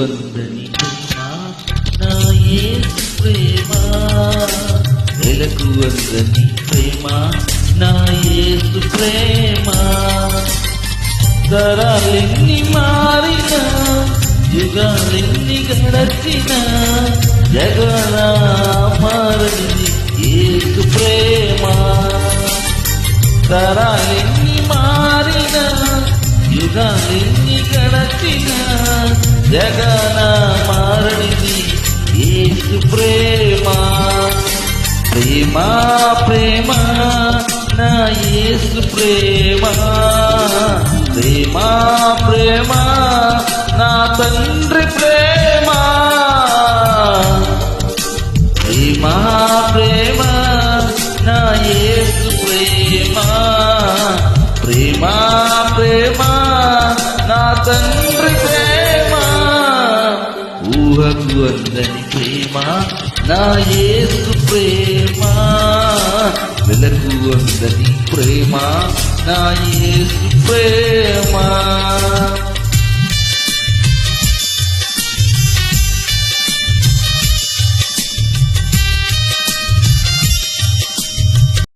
అందని ప్రేమ నా యేసు ప్రేమ, వెలకు అందని ప్రేమ నా యేసు ప్రేమ. తరాలెన్ని మారినా యుగాలెన్ని గడచినా జగన మారని యేసు ప్రేమ. తరాలెన్ని మారినా యుగాలెన్ని గడచినా జగన మారనిది యేసు ప్రేమ. ప్రేమ ప్రేమ నా యేసు ప్రేమ, ప్రేమ ప్రేమ నా తండ్రి ప్రేమ. ప్రేమ ప్రేమ నా యేసు ప్రేమ, ప్రేమ ప్రేమ నా తండ్రి ప్రేమ. ఊహకు అందని ప్రేమ నా యేసు ప్రేమ, వెలకు అందని ప్రేమ నా యేసు ప్రేమ.